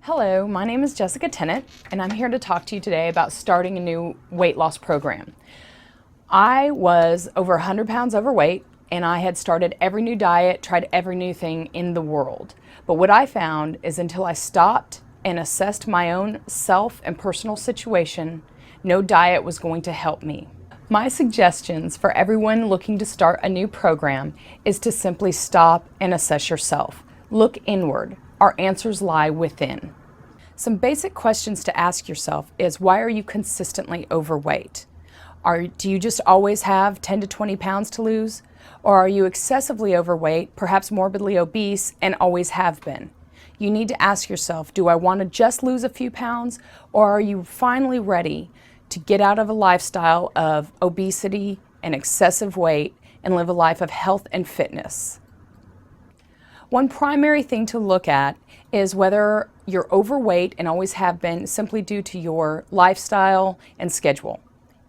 Hello, my name is Jessica Tennant, and I'm here to talk to you today about starting a new weight loss program. I was over 100 pounds overweight, and I had started every new diet, tried every new thing in the world. But what I found is until I stopped and assessed my own self and personal situation, no diet was going to help me. My suggestions for everyone looking to start a new program is to simply stop and assess yourself. Look inward. Our answers lie within. Some basic questions to ask yourself is, why are you consistently overweight? Do you just always have 10 to 20 pounds to lose? Or are you excessively overweight, perhaps morbidly obese, and always have been? You need to ask yourself, do I want to just lose a few pounds? Or are you finally ready to get out of a lifestyle of obesity and excessive weight and live a life of health and fitness? One primary thing to look at is whether you're overweight and always have been simply due to your lifestyle and schedule.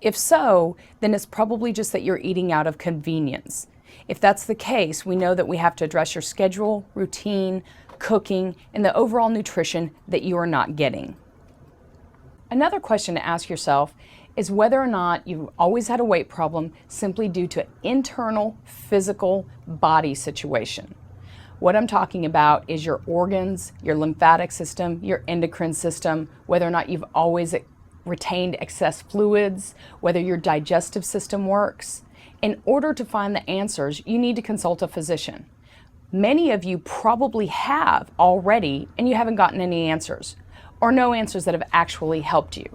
If so, then it's probably just that you're eating out of convenience. If that's the case, we know that we have to address your schedule, routine, cooking, and the overall nutrition that you are not getting. Another question to ask yourself is whether or not you've always had a weight problem simply due to internal physical body situation. What I'm talking about is your organs, your lymphatic system, your endocrine system, whether or not you've always retained excess fluids, whether your digestive system works. In order to find the answers, you need to consult a physician. Many of you probably have already, and you haven't gotten any answers, or no answers that have actually helped you.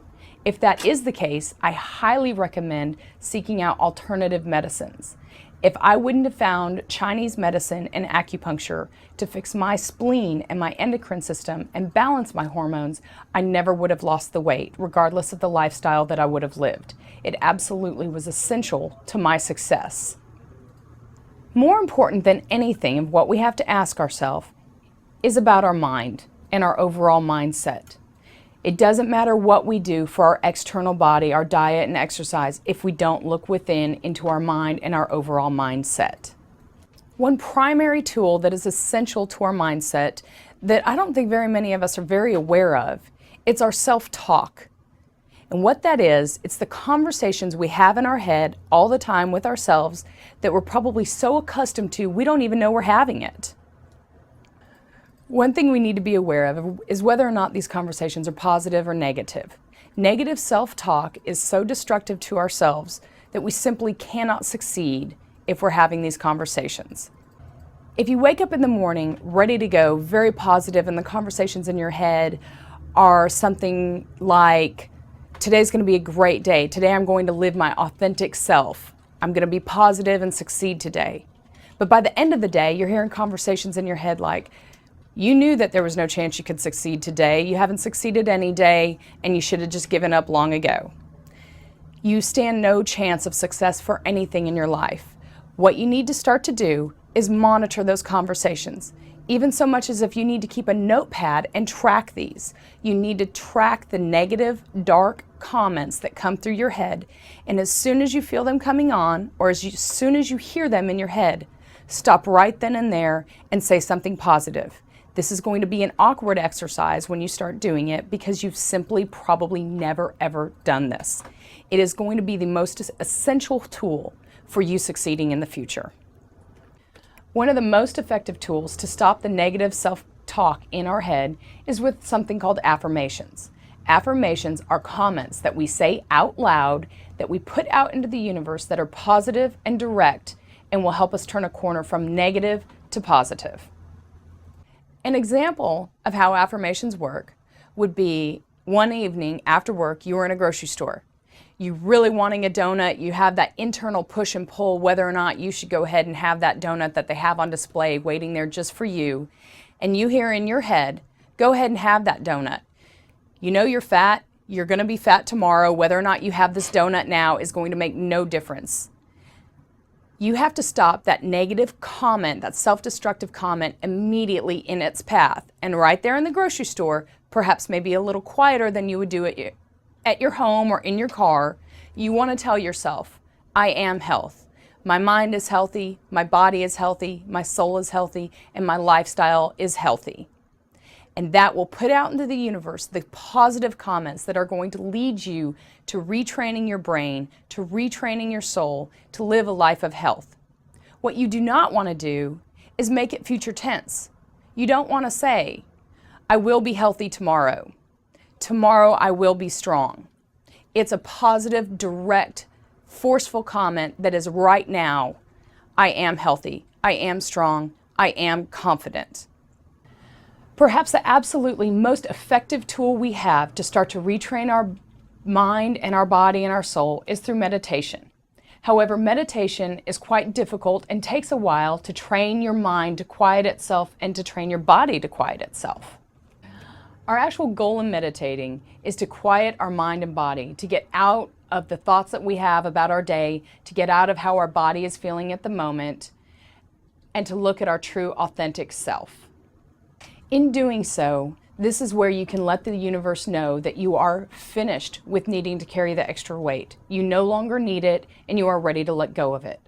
If that is the case, I highly recommend seeking out alternative medicines. If I wouldn't have found Chinese medicine and acupuncture to fix my spleen and my endocrine system and balance my hormones, I never would have lost the weight, regardless of the lifestyle that I would have lived. It absolutely was essential to my success. More important than anything of what we have to ask ourselves is about our mind and our overall mindset. It doesn't matter what we do for our external body, our diet and exercise, if we don't look within into our mind and our overall mindset. One primary tool that is essential to our mindset that I don't think very many of us are very aware of, it's our self-talk. And what that is, it's the conversations we have in our head all the time with ourselves that we're probably so accustomed to, we don't even know we're having it. One thing we need to be aware of is whether or not these conversations are positive or negative. Negative self-talk is so destructive to ourselves that we simply cannot succeed if we're having these conversations. If you wake up in the morning ready to go, very positive, and the conversations in your head are something like, today's going to be a great day. Today I'm going to live my authentic self. I'm going to be positive and succeed today. But by the end of the day, you're hearing conversations in your head like, you knew that there was no chance you could succeed today. You haven't succeeded any day, and you should have just given up long ago. You stand no chance of success for anything in your life. What you need to start to do is monitor those conversations, even so much as if you need to keep a notepad and track these. You need to track the negative, dark comments that come through your head, and as soon as you feel them coming on, or as soon as you hear them in your head, stop right then and there and say something positive. This is going to be an awkward exercise when you start doing it because you've simply probably never ever done this. It is going to be the most essential tool for you succeeding in the future. One of the most effective tools to stop the negative self-talk in our head is with something called affirmations. Affirmations are comments that we say out loud, that we put out into the universe, that are positive and direct and will help us turn a corner from negative to positive. An example of how affirmations work would be one evening after work, you were in a grocery store. You really wanting a donut, you have that internal push and pull whether or not you should go ahead and have that donut that they have on display waiting there just for you. And you hear in your head, go ahead and have that donut. You know you're fat, you're going to be fat tomorrow, whether or not you have this donut now is going to make no difference. You have to stop that negative comment, that self-destructive comment immediately in its path. And right there in the grocery store, perhaps maybe a little quieter than you would do at your home or in your car, you want to tell yourself, I am health. My mind is healthy, my body is healthy, my soul is healthy, and my lifestyle is healthy. And that will put out into the universe the positive comments that are going to lead you to retraining your brain, to retraining your soul, to live a life of health. What you do not want to do is make it future tense. You don't want to say, I will be healthy tomorrow. Tomorrow I will be strong. It's a positive, direct, forceful comment that is right now, I am healthy, I am strong, I am confident. Perhaps the absolutely most effective tool we have to start to retrain our mind and our body and our soul is through meditation. However, meditation is quite difficult and takes a while to train your mind to quiet itself and to train your body to quiet itself. Our actual goal in meditating is to quiet our mind and body, to get out of the thoughts that we have about our day, to get out of how our body is feeling at the moment, and to look at our true, authentic self. In doing so, this is where you can let the universe know that you are finished with needing to carry the extra weight. You no longer need it, and you are ready to let go of it.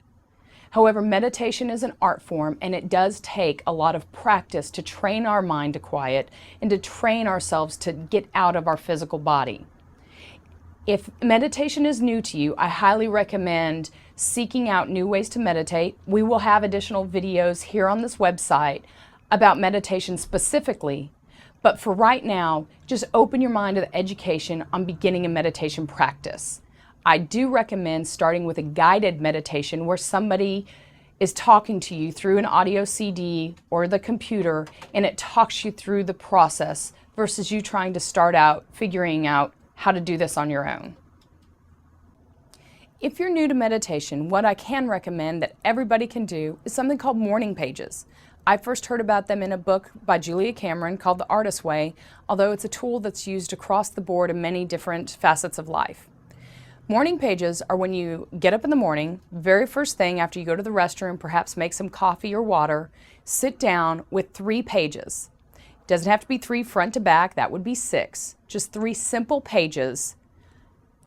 However, meditation is an art form, and it does take a lot of practice to train our mind to quiet and to train ourselves to get out of our physical body. If meditation is new to you, I highly recommend seeking out new ways to meditate. We will have additional videos here on this website about meditation specifically, but for right now, just open your mind to the education on beginning a meditation practice. I do recommend starting with a guided meditation where somebody is talking to you through an audio CD or the computer, and it talks you through the process versus you trying to start out figuring out how to do this on your own. If you're new to meditation, what I can recommend that everybody can do is something called morning pages. I first heard about them in a book by Julia Cameron called The Artist's Way, although it's a tool that's used across the board in many different facets of life. Morning pages are when you get up in the morning, very first thing after you go to the restroom, perhaps make some coffee or water, sit down with 3 pages. It doesn't have to be 3 front to back, that would be 6. Just 3 simple pages,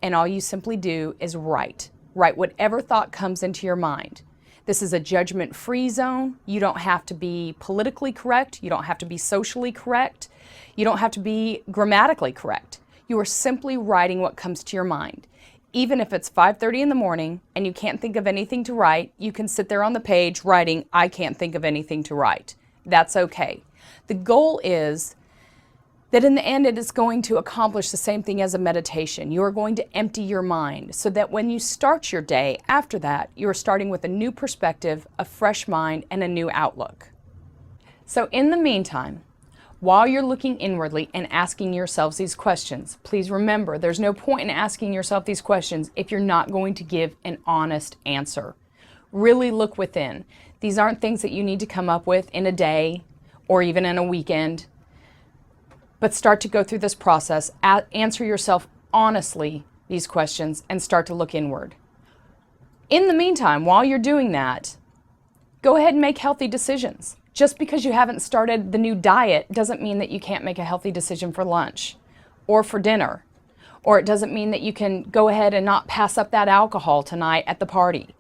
and all you simply do is write. Write whatever thought comes into your mind. This is a judgment-free zone. You don't have to be politically correct. You don't have to be socially correct. You don't have to be grammatically correct. You are simply writing what comes to your mind. Even if it's 5:30 in the morning and you can't think of anything to write, you can sit there on the page writing, I can't think of anything to write. That's okay. The goal is that in the end it is going to accomplish the same thing as a meditation. You are going to empty your mind so that when you start your day after that, you are starting with a new perspective, a fresh mind, and a new outlook. So in the meantime, while you're looking inwardly and asking yourselves these questions, please remember there's no point in asking yourself these questions if you're not going to give an honest answer. Really look within. These aren't things that you need to come up with in a day or even in a weekend. But start to go through this process, answer yourself honestly these questions, and start to look inward. In the meantime, while you're doing that, go ahead and make healthy decisions. Just because you haven't started the new diet doesn't mean that you can't make a healthy decision for lunch or for dinner. Or it doesn't mean that you can go ahead and not pass up that alcohol tonight at the party.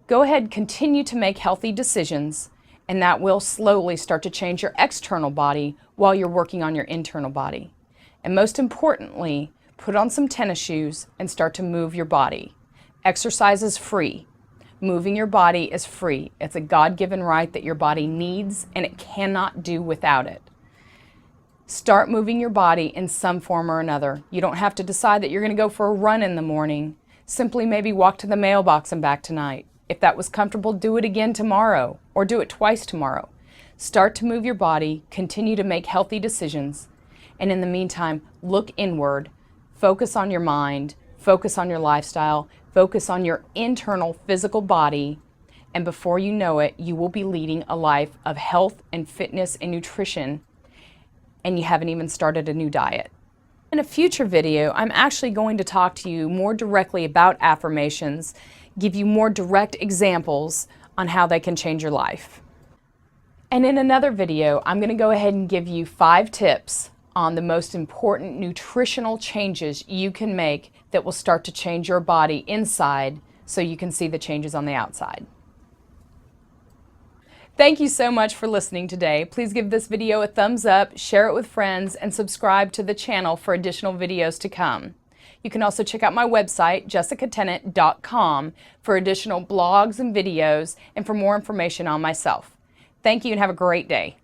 Go ahead, continue to make healthy decisions, and that will slowly start to change your external body while you're working on your internal body. And most importantly, put on some tennis shoes and start to move your body. Exercise is free. Moving your body is free. It's a God-given right that your body needs, and it cannot do without it. Start moving your body in some form or another. You don't have to decide that you're going to go for a run in the morning. Simply maybe walk to the mailbox and back tonight. If that was comfortable, do it again tomorrow, or do it twice tomorrow. Start to move your body, continue to make healthy decisions, and in the meantime, look inward, focus on your mind, focus on your lifestyle, focus on your internal physical body, and before you know it, you will be leading a life of health and fitness and nutrition, and you haven't even started a new diet. In a future video, I'm actually going to talk to you more directly about affirmations, give you more direct examples on how they can change your life. And in another video, I'm going to go ahead and give you 5 tips on the most important nutritional changes you can make that will start to change your body inside so you can see the changes on the outside. Thank you so much for listening today. Please give this video a thumbs up, share it with friends, and subscribe to the channel for additional videos to come. You can also check out my website, jessicatennant.com, for additional blogs and videos and for more information on myself. Thank you and have a great day.